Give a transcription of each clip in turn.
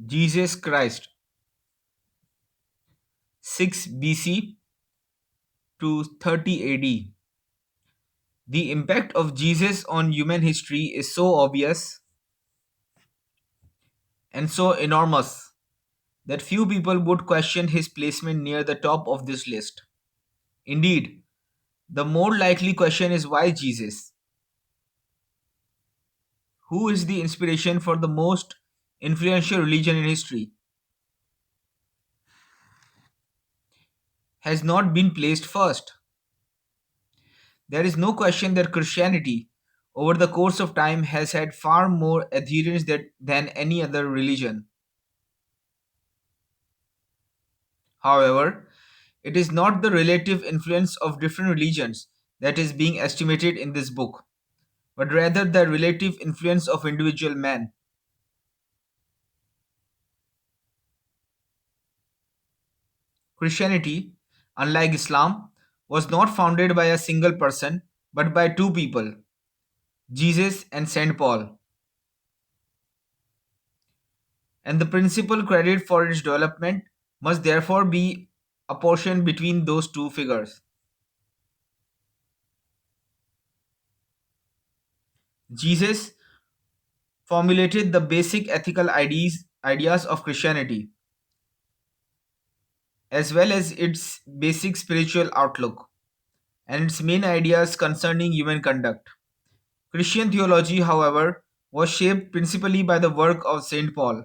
Jesus Christ, 6 BC to 30 AD. The impact of Jesus on human history is so obvious and so enormous that few people would question his placement near the top of this list. Indeed, the more likely question is why Jesus, who is the inspiration for the most influential religion in history, has not been placed first. There is no question that Christianity, over the course of time, has had far more adherents than any other religion. However, it is not the relative influence of different religions that is being estimated in this book, but rather the relative influence of individual men. Christianity, unlike Islam, was not founded by a single person, but by two people, Jesus and St. Paul, and the principal credit for its development must therefore be apportioned between those two figures. Jesus formulated the basic ethical ideas of Christianity, as well as its basic spiritual outlook and its main ideas concerning human conduct. Christian theology, however, was shaped principally by the work of St. Paul.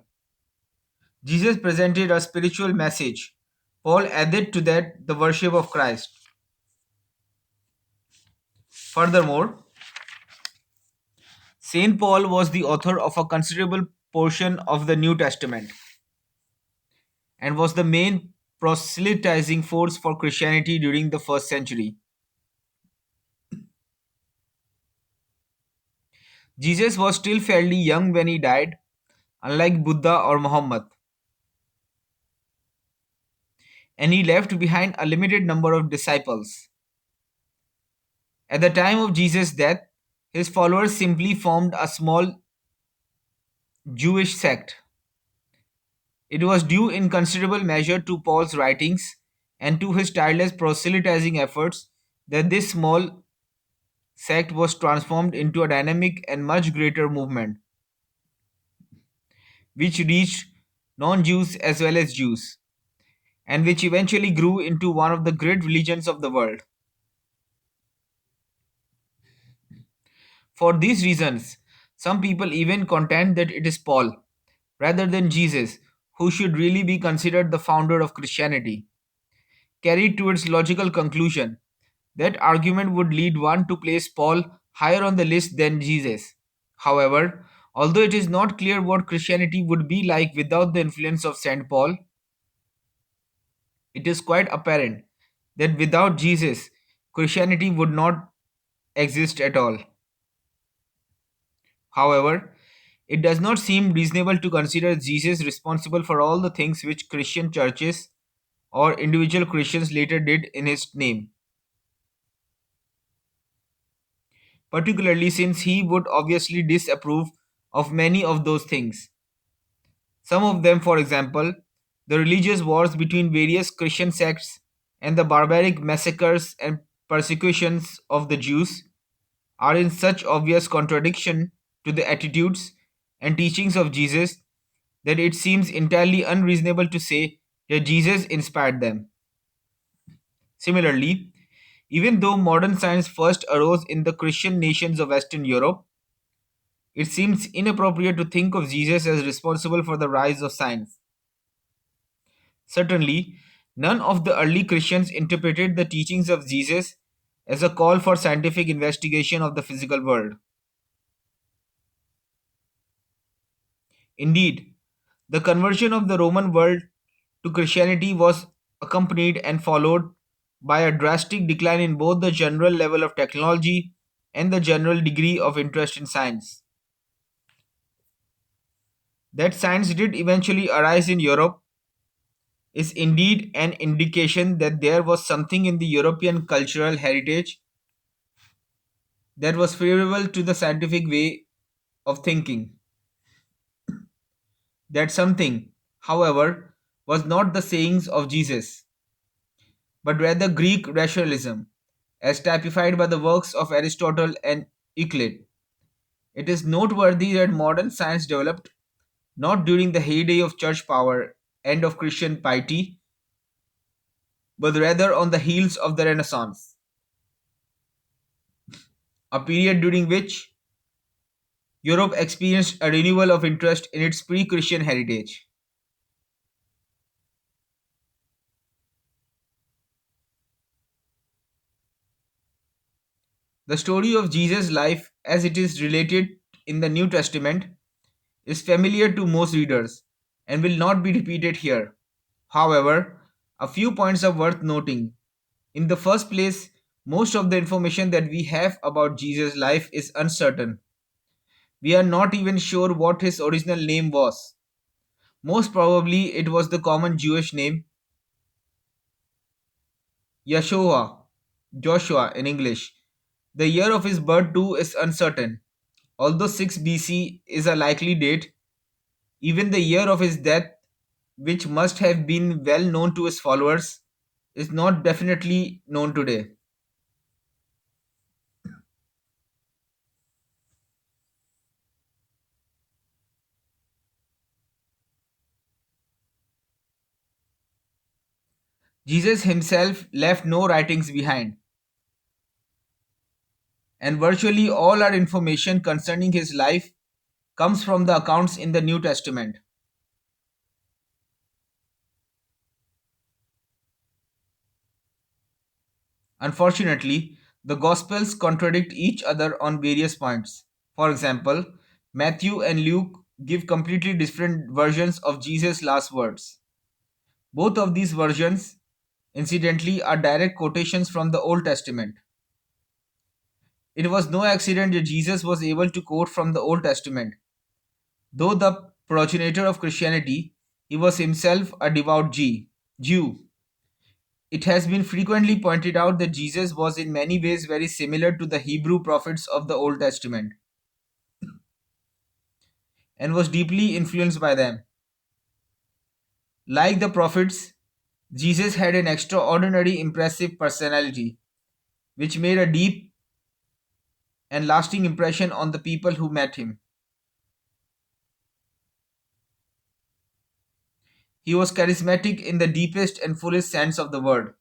Jesus presented a spiritual message. Paul added to that the worship of Christ. Furthermore, St. Paul was the author of a considerable portion of the New Testament and was the main proselytizing force for Christianity during the first century. Jesus was still fairly young when he died, unlike Buddha or Muhammad, and he left behind a limited number of disciples. At the time of Jesus' death, his followers simply formed a small Jewish sect. It was due in considerable measure to Paul's writings and to his tireless proselytizing efforts that this small sect was transformed into a dynamic and much greater movement, which reached non Jews as well as Jews, and which eventually grew into one of the great religions of the world. For these reasons, some people even contend that it is Paul, rather than Jesus, who should really be considered the founder of Christianity. Carried to its logical conclusion, that argument would lead one to place Paul higher on the list than Jesus. However, although it is not clear what Christianity would be like without the influence of St. Paul, it is quite apparent that without Jesus, Christianity would not exist at all. However, it does not seem reasonable to consider Jesus responsible for all the things which Christian churches or individual Christians later did in his name, particularly since he would obviously disapprove of many of those things. Some of them, for example, the religious wars between various Christian sects and the barbaric massacres and persecutions of the Jews, are in such obvious contradiction to the attitudes and teachings of Jesus that it seems entirely unreasonable to say that Jesus inspired them. Similarly, even though modern science first arose in the Christian nations of Western Europe, it seems inappropriate to think of Jesus as responsible for the rise of science. Certainly, none of the early Christians interpreted the teachings of Jesus as a call for scientific investigation of the physical world. Indeed, the conversion of the Roman world to Christianity was accompanied and followed by a drastic decline in both the general level of technology and the general degree of interest in science. That science did eventually arise in Europe is indeed an indication that there was something in the European cultural heritage that was favorable to the scientific way of thinking. That something, however, was not the sayings of Jesus, but rather Greek rationalism, as typified by the works of Aristotle and Euclid. It is noteworthy that modern science developed not during the heyday of church power and of Christian piety, but rather on the heels of the Renaissance, a period during which Europe experienced a renewal of interest in its pre Christian heritage. The story of Jesus' life, as it is related in the New Testament, is familiar to most readers and will not be repeated here. However, a few points are worth noting. In the first place, most of the information that we have about Jesus' life is uncertain. We are not even sure what his original name was. Most probably, it was the common Jewish name Yeshua, Joshua in English. The year of his birth too is uncertain. Although 6 BC is a likely date, even the year of his death, which must have been well known to his followers, is not definitely known today. Jesus himself left no writings behind, and virtually all our information concerning his life comes from the accounts in the New Testament. Unfortunately, the Gospels contradict each other on various points. For example, Matthew and Luke give completely different versions of Jesus' last words. Both of these versions, incidentally, are direct quotations from the Old Testament. It was no accident that Jesus was able to quote from the Old Testament. Though the progenitor of Christianity, he was himself a devout Jew. It has been frequently pointed out that Jesus was in many ways very similar to the Hebrew prophets of the Old Testament and was deeply influenced by them. Like the prophets, Jesus had an extraordinary impressive personality, which made a deep and lasting impression on the people who met him. He was charismatic in the deepest and fullest sense of the word.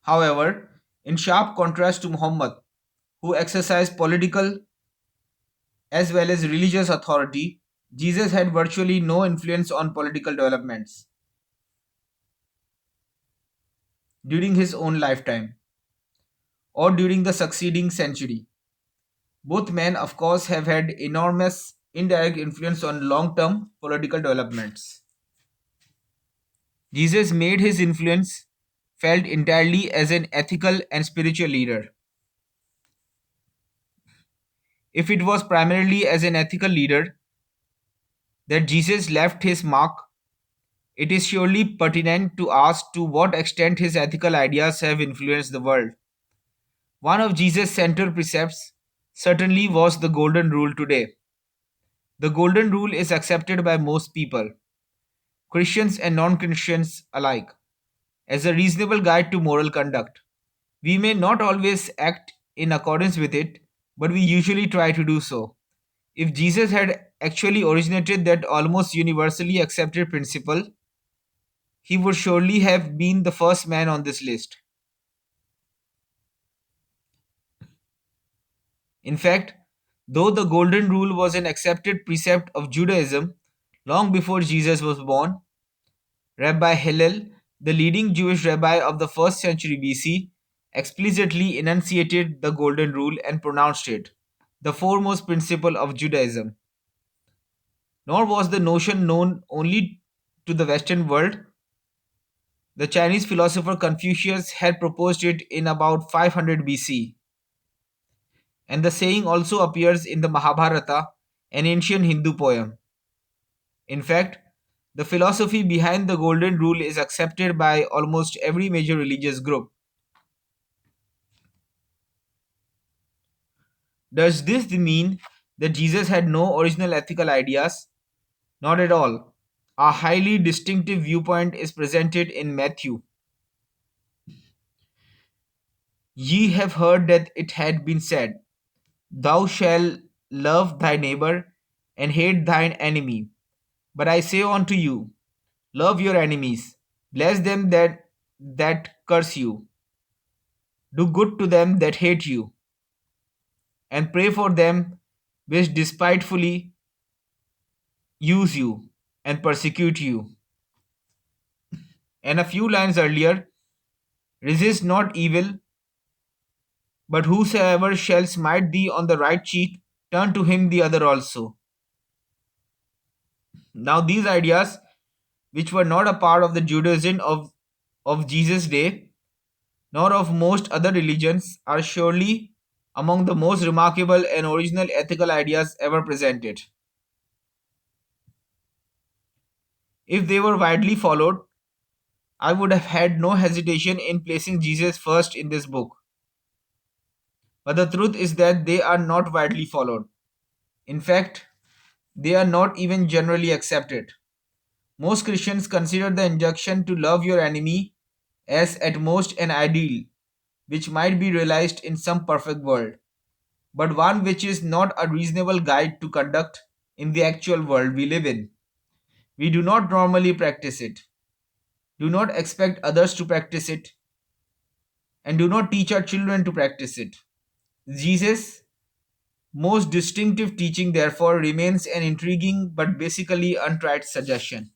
However, in sharp contrast to Muhammad, who exercised political as well as religious authority, Jesus had virtually no influence on political developments during his own lifetime or during the succeeding century. Both men, of course, have had enormous indirect influence on long term political developments. Jesus made his influence felt entirely as an ethical and spiritual leader. If it was primarily as an ethical leader that Jesus left his mark, it is surely pertinent to ask to what extent his ethical ideas have influenced the world. One of Jesus' central precepts certainly was the Golden Rule today. The Golden Rule is accepted by most people, Christians and non Christians alike, as a reasonable guide to moral conduct. We may not always act in accordance with it, but we usually try to do so. If Jesus had actually originated that almost universally accepted principle, he would surely have been the first man on this list. In fact, though the Golden Rule was an accepted precept of Judaism long before Jesus was born, Rabbi Hillel, the leading Jewish rabbi of the 1st century BC, explicitly enunciated the Golden Rule and pronounced it the foremost principle of Judaism. Nor was the notion known only to the Western world. The Chinese philosopher Confucius had proposed it in about 500 BC, and the saying also appears in the Mahabharata, an ancient Hindu poem. In fact, the philosophy behind the Golden Rule is accepted by almost every major religious group. Does this mean that Jesus had no original ethical ideas? Not at all. A highly distinctive viewpoint is presented in Matthew. Ye have heard that it had been said, thou shalt love thy neighbor and hate thine enemy. But I say unto you, love your enemies, bless them that curse you, do good to them that hate you, and pray for them which despitefully use you and persecute you. And a few lines earlier, resist not evil, but whosoever shall smite thee on the right cheek, turn to him the other also. Now, these ideas, which were not a part of the Judaism of Jesus' day, nor of most other religions, are surely among the most remarkable and original ethical ideas ever presented. If they were widely followed, I would have had no hesitation in placing Jesus first in this book. But the truth is that they are not widely followed. In fact, they are not even generally accepted. Most Christians consider the injunction to love your enemy as at most an ideal, which might be realized in some perfect world, but one which is not a reasonable guide to conduct in the actual world we live in. We do not normally practice it, do not expect others to practice it, and do not teach our children to practice it. Jesus' most distinctive teaching, therefore, remains an intriguing but basically untried suggestion.